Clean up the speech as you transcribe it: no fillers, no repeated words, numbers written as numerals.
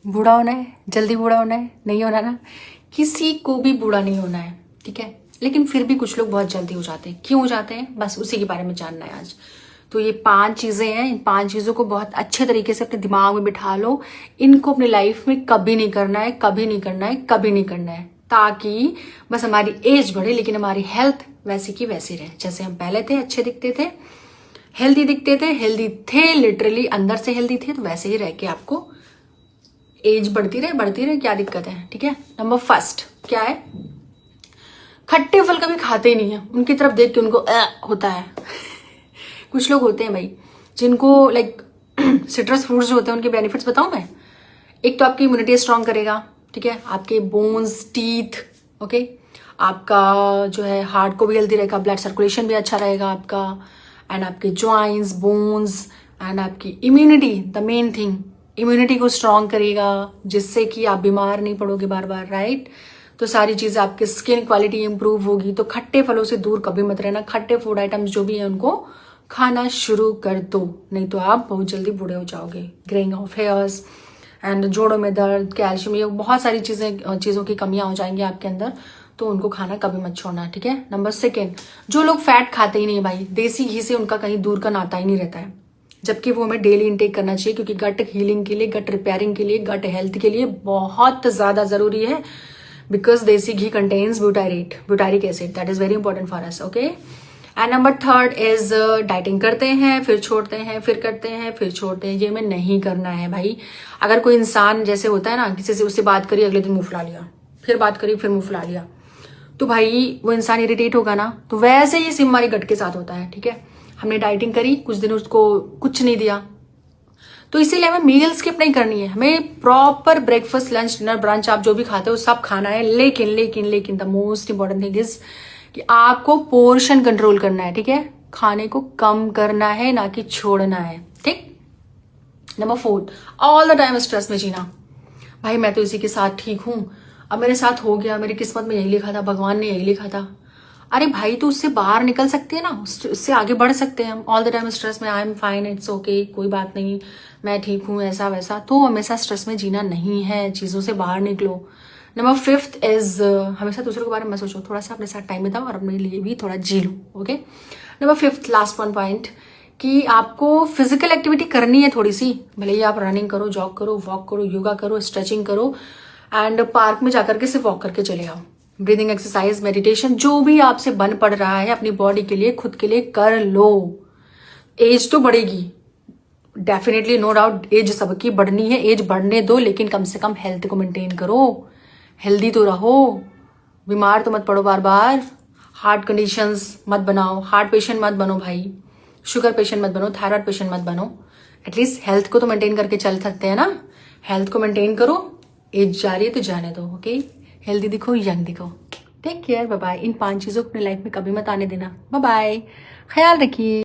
बूढ़ा होना है, जल्दी बूढ़ा होना है, नहीं होना ना, किसी को भी बूढ़ा नहीं होना है, ठीक है। लेकिन फिर भी कुछ लोग बहुत जल्दी हो जाते हैं, क्यों हो जाते हैं, बस उसी के बारे में जानना है आज। तो ये 5 चीजें हैं, इन 5 चीजों को बहुत अच्छे तरीके से अपने दिमाग में बिठा लो। इनको अपनी लाइफ में कभी नहीं करना है, कभी नहीं करना है, कभी नहीं करना है, ताकि बस हमारी एज बढ़े लेकिन हमारी हेल्थ वैसी की वैसी रहे। जैसे हम पहले थे, अच्छे दिखते थे, हेल्दी दिखते थे, हेल्दी थे, लिटरली अंदर से हेल्दी थे, तो वैसे ही रह के आपको एज बढ़ती रहे, क्या दिक्कत है, ठीक है। नंबर फर्स्ट क्या है, खट्टे फल कभी खाते ही नहीं है, उनकी तरफ देख के उनको होता है। कुछ लोग होते हैं भाई जिनको लाइक सिट्रस फ्रूट्स जो होते हैं उनके बेनिफिट्स बताऊं मैं। एक तो आपकी इम्यूनिटी स्ट्रांग करेगा, ठीक है, आपके बोन्स, टीथ, ओके, आपका जो है हार्ट को भी हेल्दी रहेगा, ब्लड सर्कुलेशन भी अच्छा रहेगा आपका, एंड आपके जॉइंट्स, बोन्स, एंड आपकी immunity, the main thing, immunity को स्ट्रांग करेगा, जिससे कि आप बीमार नहीं पड़ोगे बार बार, राइट। तो सारी चीजें, आपकी स्किन क्वालिटी इंप्रूव होगी। तो खट्टे फलों से दूर कभी मत रहना, खट्टे फूड आइटम्स जो भी है उनको खाना शुरू कर दो, नहीं तो आप बहुत जल्दी बूढ़े हो जाओगे। ग्रेइंग ऑफ हेयर्स एंड जोड़ों में दर्द, कैल्शियम, ये बहुत सारी चीज़ों की कमियां हो जाएंगी आपके अंदर, तो उनको खाना कभी मत छोड़ना, ठीक है। नंबर 2, जो लोग फैट खाते ही नहीं भाई, देसी घी से उनका कहीं दूर का नाता ही नहीं रहता है, जबकि वो हमें डेली इंटेक करना चाहिए, क्योंकि गट हीलिंग के लिए, गट रिपेयरिंग के लिए, गट हेल्थ के लिए बहुत ज़्यादा ज़रूरी है। Because desi ghee contains butyric acid, that is very important for us, okay. And number 3 is dieting करते हैं, फिर छोड़ते हैं, फिर करते हैं, फिर छोड़ते हैं। ये हमें नहीं करना है भाई। अगर कोई इंसान जैसे होता है ना, किसी से उससे बात करी, अगले दिन मुंह फुला लिया, फिर बात करी, फिर मुंह फुला लिया, तो भाई वो इंसान इरिटेट होगा ना। तो वैसे ही सिम हमारी गट के साथ होता है, ठीक है। हमने डाइटिंग करी, कुछ दिन उसको कुछ नहीं दिया, तो इसीलिए हमें मील स्किप नहीं करनी है, हमें proper breakfast, lunch, dinner, brunch, आप जो भी खाते हो सब खाना है। लेकिन लेकिन लेकिन the most important thing is कि आपको पोर्शन कंट्रोल करना है, ठीक है। खाने को कम करना है, ना कि छोड़ना है, ठीक। Number 4, all the time stress में जीना। भाई मैं तो इसी के साथ ठीक हूं, अब मेरे साथ हो गया, मेरी किस्मत में यही लिखा था, भगवान ने यही लिखा था। अरे भाई तो उससे बाहर निकल सकते हैं ना, उससे आगे बढ़ सकते हैं हम। ऑल द टाइम स्ट्रेस में, I am fine, it's okay, कोई बात नहीं, मैं ठीक हूँ, ऐसा वैसा, तो हमेशा स्ट्रेस में जीना नहीं है, चीज़ों से बाहर निकलो। नंबर 5 इज हमेशा दूसरों के बारे में सोचो, थोड़ा सा अपने साथ टाइम बिताओ और अपने लिए भी थोड़ा जी लो, okay. Number 5 last one point, कि आपको फिजिकल एक्टिविटी करनी है थोड़ी सी, भले ही आप रनिंग करो, जॉग करो, वॉक करो, योगा करो, स्ट्रेचिंग करो, एंड पार्क में जाकर के सिर्फ वॉक करके चले आओ। ब्रीदिंग एक्सरसाइज, मेडिटेशन, जो भी आपसे बन पड़ रहा है अपनी बॉडी के लिए, खुद के लिए कर लो। एज तो बढ़ेगी डेफिनेटली, नो डाउट, एज सबकी बढ़नी है, एज बढ़ने दो, लेकिन कम से कम हेल्थ को मेंटेन करो, हेल्दी तो रहो, बीमार तो मत पड़ो बार बार, हार्ट कंडीशंस मत बनाओ, हार्ट पेशेंट मत बनो भाई, शुगर पेशेंट मत बनो, थायराइड पेशेंट मत बनो। एटलीस्ट हेल्थ को तो मेंटेन करके चल सकते हैं ना, हेल्थ को मेंटेन करो, एज जा रही है तो जाने दो, ओके। हेल्दी दिखो, यंग दिखो, टेक केयर, बाय बाय। इन 5 चीज़ों को अपनी लाइफ में कभी मत आने देना, बाय बाय, ख्याल रखिए।